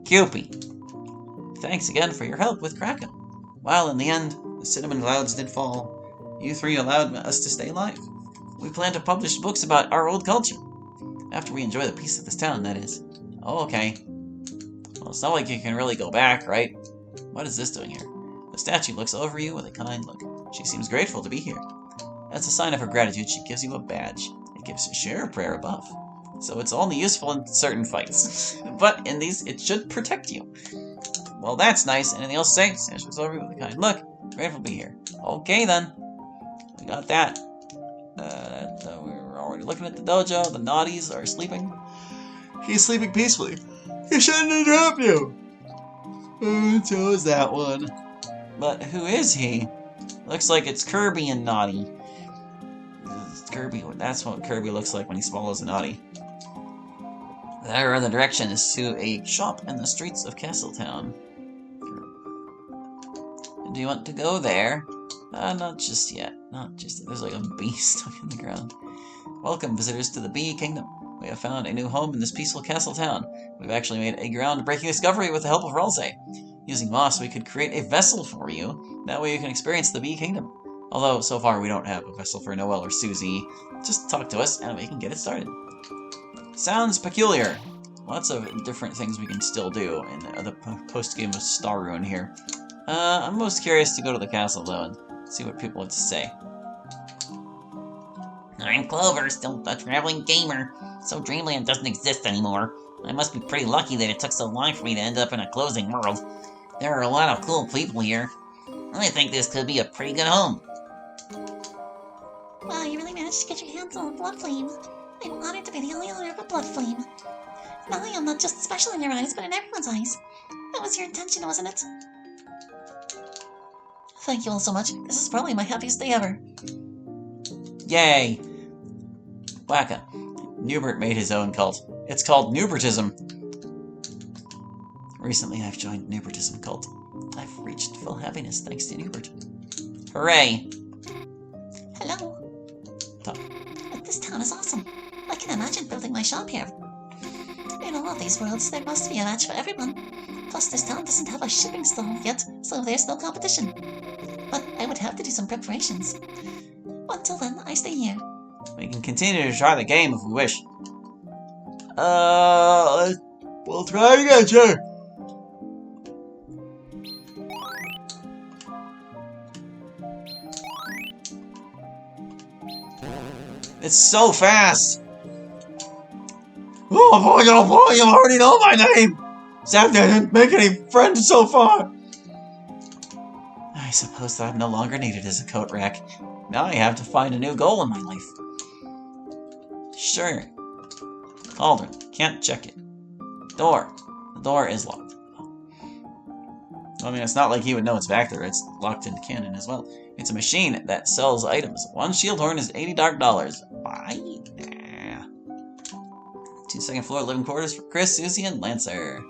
Cupid, thanks again for your help with Kraken. While in the end, the cinnamon clouds did fall, you three allowed us to stay alive. We plan to publish books about our old culture. After we enjoy the peace of this town, that is. Oh, okay. Well, it's not like you can really go back, right? What is this doing here? The statue looks over you with a kind look. She seems grateful to be here. As a sign of her gratitude, she gives you a badge. It gives a share prayer above. So it's only useful in certain fights. But in these, it should protect you. Well, that's nice. Anything else to say? Statue looks over you with a kind look. Grateful to be here. Okay, then. We got that. We were already looking at the dojo. The naughties are sleeping. He's sleeping peacefully. He shouldn't interrupt you. So is that one. But who is he? Looks like it's Kirby and Naughty. Kirby, that's what Kirby looks like when he swallows a Naughty. There in the direction is to a shop in the streets of Castletown. Do you want to go there? Not just yet. Not just yet. There's like a bee stuck in the ground. Welcome, visitors, to the Bee Kingdom. We have found a new home in this peaceful castle town. We've actually made a groundbreaking discovery with the help of Ralsei. Using moss, we could create a vessel for you. That way you can experience the Bee Kingdom. Although, so far we don't have a vessel for Noelle or Susie. Just talk to us, and we can get it started. Sounds peculiar. Lots of different things we can still do in the post-game of Starrune here. I'm most curious to go to the castle, though, and see what people have to say. I'm Clover, still a traveling gamer. So Dreamland doesn't exist anymore. I must be pretty lucky that it took so long for me to end up in a closing world. There are a lot of cool people here. I think this could be a pretty good home. Wow, you really managed to get your hands on a blood flame. I'm honored to be the only owner of a blood flame. Now I am not just special in your eyes, but in everyone's eyes. That was your intention, wasn't it? Thank you all so much. This is probably my happiest day ever. Yay! Wacka. Newbert made his own cult. It's called Newbertism. Recently, I've joined Newbertism cult. I've reached full happiness thanks to Newbert. Hooray! Hello. Talk. This town is awesome. I can imagine building my shop here. In all of these worlds, there must be a match for everyone. Plus, this town doesn't have a shipping stall yet, so there's no competition. But I would have to do some preparations. Until then, I stay here. We can continue to try the game if we wish. We'll try again, sure. It's so fast! Oh boy, you already know my name! Sad that I didn't make any friends so far! I suppose that I'm no longer needed as a coat rack. Now I have to find a new goal in my life. Sure. Cauldron. Can't check it. Door. The door is locked. I mean, it's not like he would know it's back there. It's locked into canon as well. It's a machine that sells items. One shield horn is $80 dark dollars. Buy? Nah. 2nd floor living quarters for Chris, Susie, and Lancer.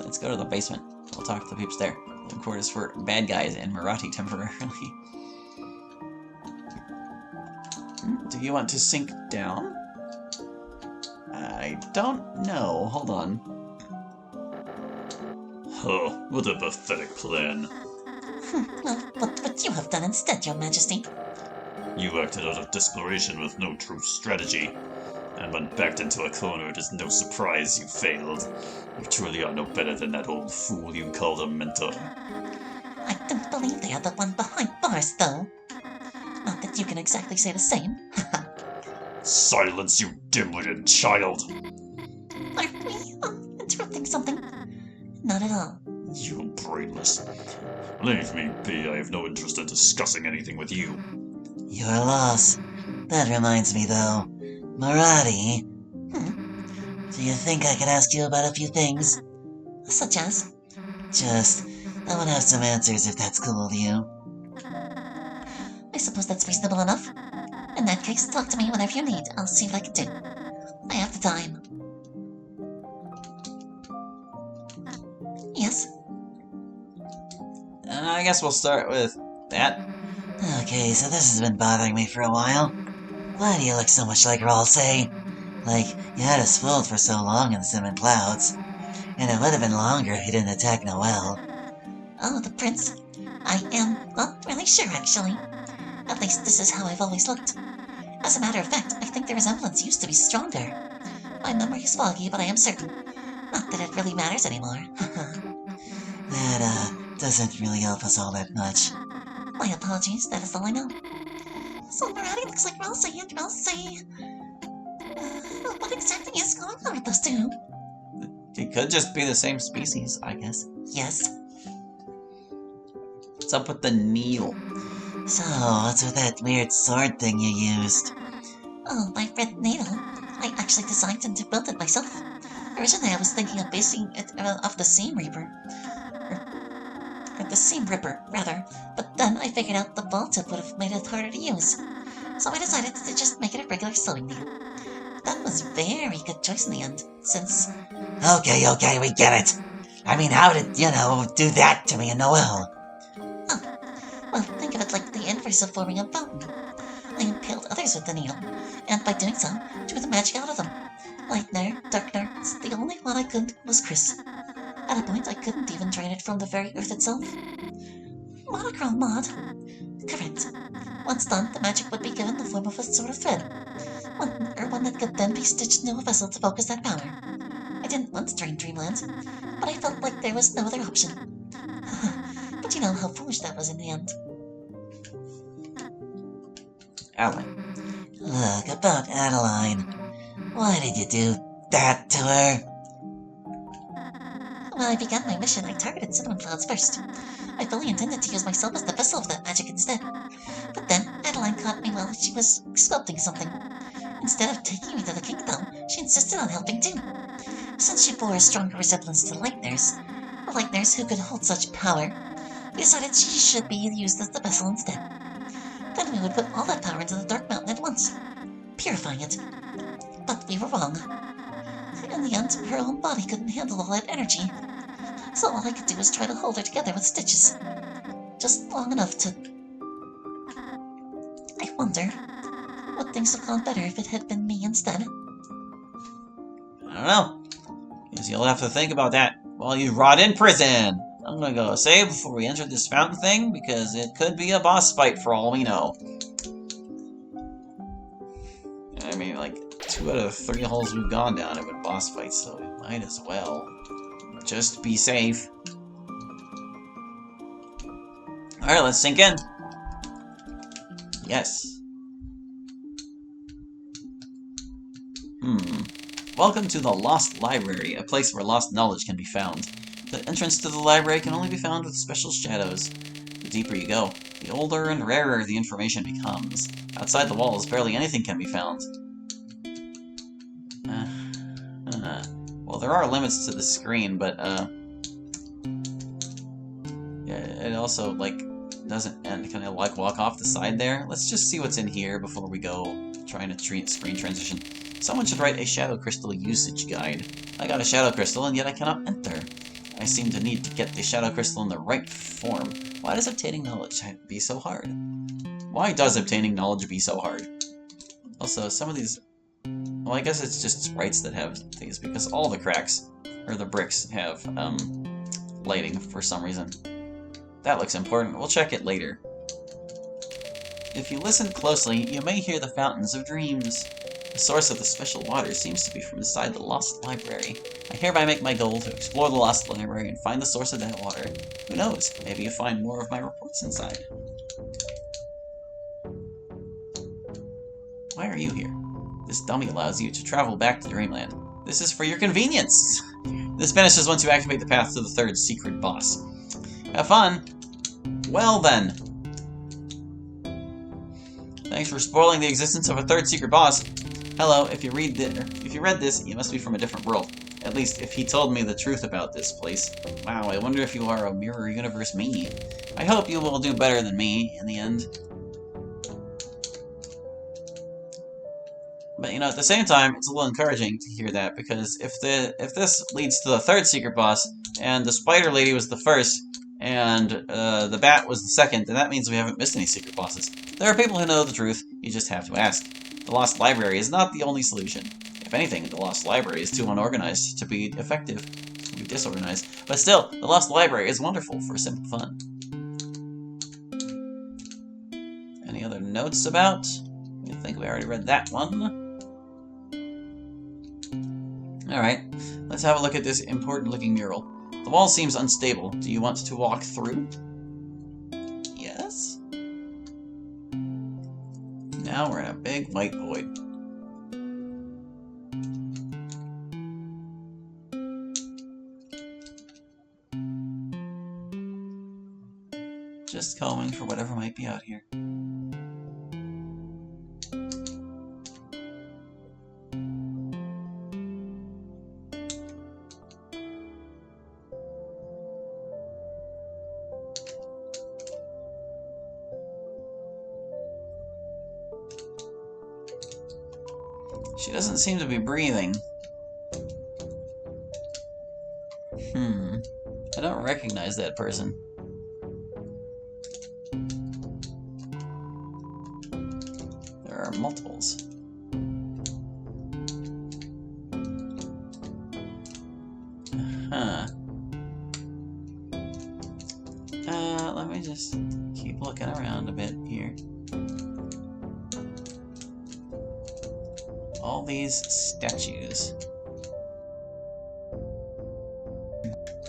Let's go to the basement. We'll talk to the peeps there. Living quarters for bad guys and Marathi temporarily. Do you want to sink down? I don't know. Hold on. Oh, what a pathetic plan. Well, what would you have done instead, Your Majesty? You acted out of desperation with no true strategy. And when backed into a corner, it is no surprise you failed. You truly are no better than that old fool you called a mentor. I don't believe they are the one behind bars, though. Not that you can exactly say the same. Silence, you dim-witted child! Are we interrupting something? Not at all. You brainless. Leave me be, I have no interest in discussing anything with you. Your loss. That reminds me, though. Marathi. Do you think I could ask you about a few things? Such as? I want to have some answers if that's cool with you. I suppose that's reasonable enough. In that case, talk to me whenever you need. I'll see what I can do. I have the time. Yes? I guess we'll start with that. Okay, so this has been bothering me for a while. Why do you look so much like Ralsei? Like, you had us fooled for so long in the Cinnamon Clouds. And it would have been longer if he didn't attack Noelle. Oh, the prince? I am not really sure, actually. At least this is how I've always looked. As a matter of fact, I think the resemblance used to be stronger. My memory is foggy, but I am certain. Not that it really matters anymore. That, doesn't really help us all that much. My apologies, that is all I know. So Marathi looks like Rossi and Rossi. What exactly is going on with those two? It could just be the same species, I guess. Yes. What's up with the needle? So, what's with that weird sword thing you used? Oh, my red needle. I actually designed and built it myself. Originally, I was thinking of basing it off the Seam Reaper. Or the Seam Ripper, rather. But then I figured out the ball tip would have made it harder to use. So I decided to just make it a regular sewing needle. That was a very good choice in the end, since... Okay, we get it. I mean, how did, do that to me and Noelle? Oh, well, think of it like the inverse of forming a fountain. I impaled others with the needle, and by doing so, drew the magic out of them. Lightener, darkener, the only one I couldn't was Chris. At a point, I couldn't even drain it from the very earth itself. Monochrome mod. Correct. Once done, the magic would be given the form of a sort of thread. One that could then be stitched into a vessel to focus that power. I didn't want to drain Dreamland, but I felt like there was no other option. But you know how foolish that was in the end. Alan. Look, about Adeline. Why did you do that to her? When I began my mission, I targeted cinnamon clouds first. I fully intended to use myself as the vessel of that magic instead. But then, Adeline caught me while she was sculpting something. Instead of taking me to the kingdom, she insisted on helping too. Since she bore a stronger resemblance to Lightners who could hold such power, we decided she should be used as the vessel instead. Then we would put all that power into the Dark Mountain at once, purifying it. But we were wrong. In the end, her own body couldn't handle all that energy, so all I could do was try to hold her together with stitches. Just long enough to... I wonder, would things have gone better if it had been me instead? I don't know. Guess you'll have to think about that while you rot in prison. I'm gonna go save before we enter this fountain thing, because it could be a boss fight for all we know. I mean, like, 2 out of 3 holes we've gone down have been boss fights, so we might as well just be safe. Alright, let's sink in. Yes. Welcome to the Lost Library, a place where lost knowledge can be found. The entrance to the library can only be found with special shadows. The deeper you go, the older and rarer the information becomes. Outside the walls, barely anything can be found. Well, there are limits to the screen, but, yeah, it also, like, doesn't end. Can I, like, walk off the side there? Let's just see what's in here before we go trying to screen transition. Someone should write a Shadow Crystal usage guide. I got a Shadow Crystal, and yet I cannot enter. I seem to need to get the Shadow Crystal in the right form. Why does obtaining knowledge be so hard? Why does obtaining knowledge be so hard? Also, some of these... Well, I guess it's just sprites that have these, because all the cracks, or the bricks, have, lighting for some reason. That looks important. We'll check it later. If you listen closely, you may hear the fountains of dreams. The source of the special water seems to be from inside the Lost Library. I hereby make my goal to explore the Lost Library and find the source of that water. Who knows? Maybe you find more of my reports inside. Why are you here? This dummy allows you to travel back to Dreamland. This is for your convenience! This finishes once you activate the path to the 3rd secret boss. Have fun! Well then! Thanks for spoiling the existence of a 3rd secret boss. Hello, if you read this, you must be from a different world. At least, if he told me the truth about this place. Wow, I wonder if you are a mirror universe me. I hope you will do better than me in the end. But, you know, at the same time, it's a little encouraging to hear that, because if this leads to the 3rd secret boss, and the spider lady was the 1st, and the bat was the 2nd, then that means we haven't missed any secret bosses. There are people who know the truth, you just have to ask. The Lost Library is not the only solution. If anything, the Lost Library is too unorganized to be effective. We pretty disorganized. But still, the Lost Library is wonderful for simple fun. Any other notes about? I think we already read that one. Alright, let's have a look at this important-looking mural. The wall seems unstable. Do you want to walk through? Yes? Now we're in a big white void. Just combing for whatever might be out here. She doesn't seem to be breathing. I don't recognize that person. There are multiples. Huh. Let me just keep looking around a bit here. All these statues.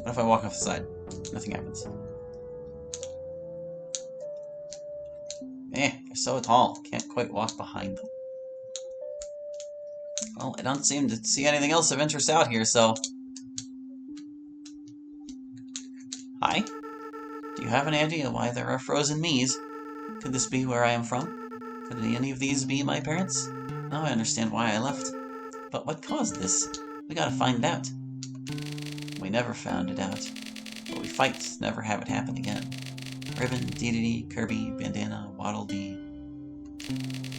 What if I walk off the side? Nothing happens. They're so tall. Can't quite walk behind them. Well, I don't seem to see anything else of interest out here, so... Hi? Do you have any idea why there are frozen me's? Could this be where I am from? Could any of these be my parents? Now I understand why I left. But what caused this? We gotta find out. We never found it out. But we fight to never have it happen again. Ribbon, Dedede, Kirby, Bandana, Waddle Dee.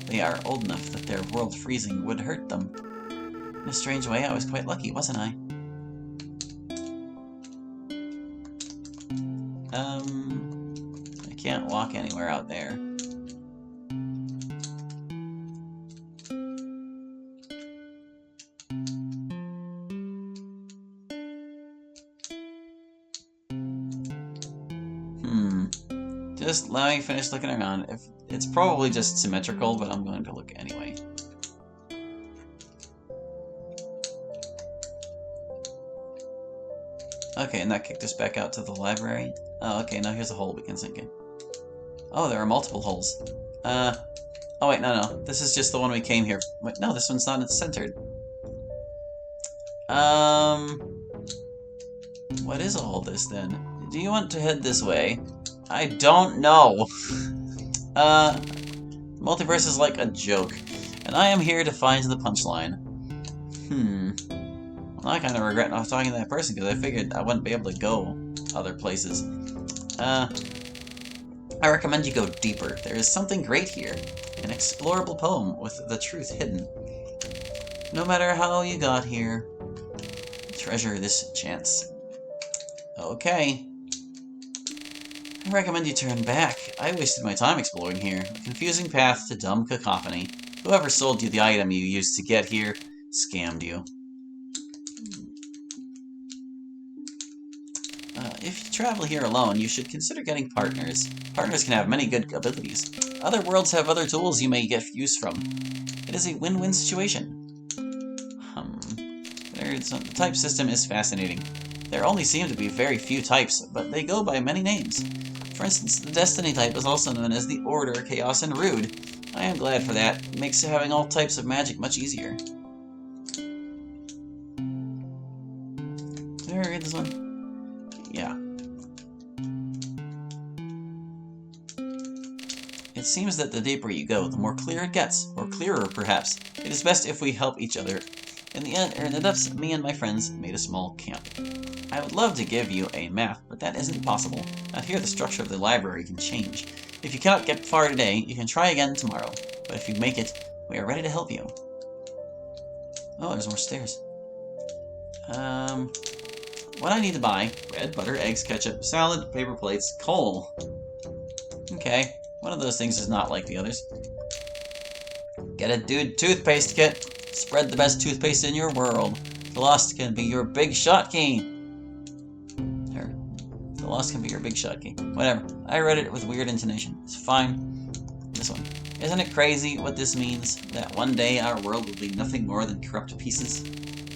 They are old enough that their world freezing would hurt them. In a strange way, I was quite lucky, wasn't I? I can't walk anywhere out there. Just let me finish looking around. If it's probably just symmetrical, but I'm going to look anyway. Okay, and that kicked us back out to the library. Oh, okay, now here's a hole we can sink in. Oh, there are multiple holes. Oh wait, no. This is just the one we came here. Wait, no, this one's not centered. What is all this then? Do you want to head this way? I don't know. Multiverse is like a joke, and I am here to find the punchline. Well, I kind of regret not talking to that person because I figured I wouldn't be able to go other places. I recommend you go deeper. There is something great here. An explorable poem with the truth hidden. No matter how you got here, treasure this chance. Okay. I recommend you turn back. I wasted my time exploring here. A confusing path to dumb cacophony. Whoever sold you the item you used to get here scammed you. If you travel here alone, you should consider getting partners. Partners can have many good abilities. Other worlds have other tools you may get use from. It is a win-win situation. The type system is fascinating. There only seem to be very few types, but they go by many names. For instance, the Destiny type is also known as the Order, Chaos, and Rude. I am glad for that. It makes having all types of magic much easier. Did I read this one? Yeah. It seems that the deeper you go, the more clear it gets. Or clearer, perhaps. It is best if we help each other. In the depths, me and my friends made a small camp. I would love to give you a map, but that isn't possible. Out here, the structure of the library can change. If you cannot get far today, you can try again tomorrow. But if you make it, we are ready to help you. Oh, there's more stairs. What I need to buy: bread, butter, eggs, ketchup, salad, paper plates, coal. Okay, one of those things is not like the others. Get a dude toothpaste kit. Spread the best toothpaste in your world. The lost can be your big shot key. So lost can be your big shot key. Whatever. I read it with weird intonation. It's fine. This one. Isn't it crazy what this means? That one day our world will be nothing more than corrupt pieces?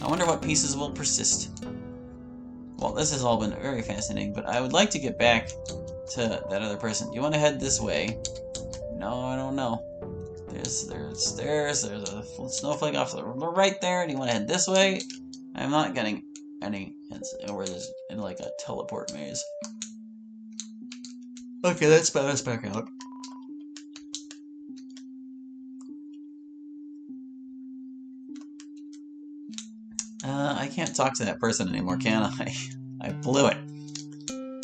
I wonder what pieces will persist. Well, this has all been very fascinating, but I would like to get back to that other person. You want to head this way? No, I don't know. There's stairs. There's a snowflake off the right there. Do you want to head this way? I'm not getting any hints where there's in like a teleport maze. Okay, let's bounce back out. I can't talk to that person anymore, can I? I blew it.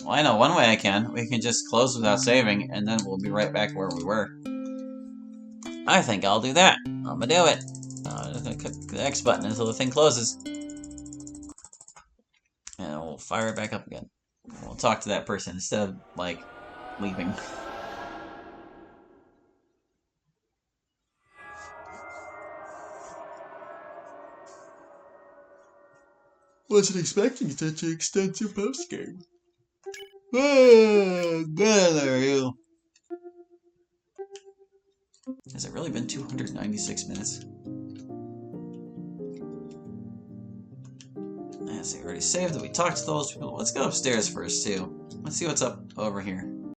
Well, I know one way I can. We can just close without saving, and then we'll be right back where we were. I think I'll do that. I'm gonna do it. I'm just gonna click the X button until the thing closes. And we'll fire it back up again. We'll talk to that person instead of, like, leaving. Wasn't expecting such an extensive postgame. There you. Has it really been 296 minutes? Yes, I already saved it. We talked to those people. Let's go upstairs first, too. Let's see what's up over here.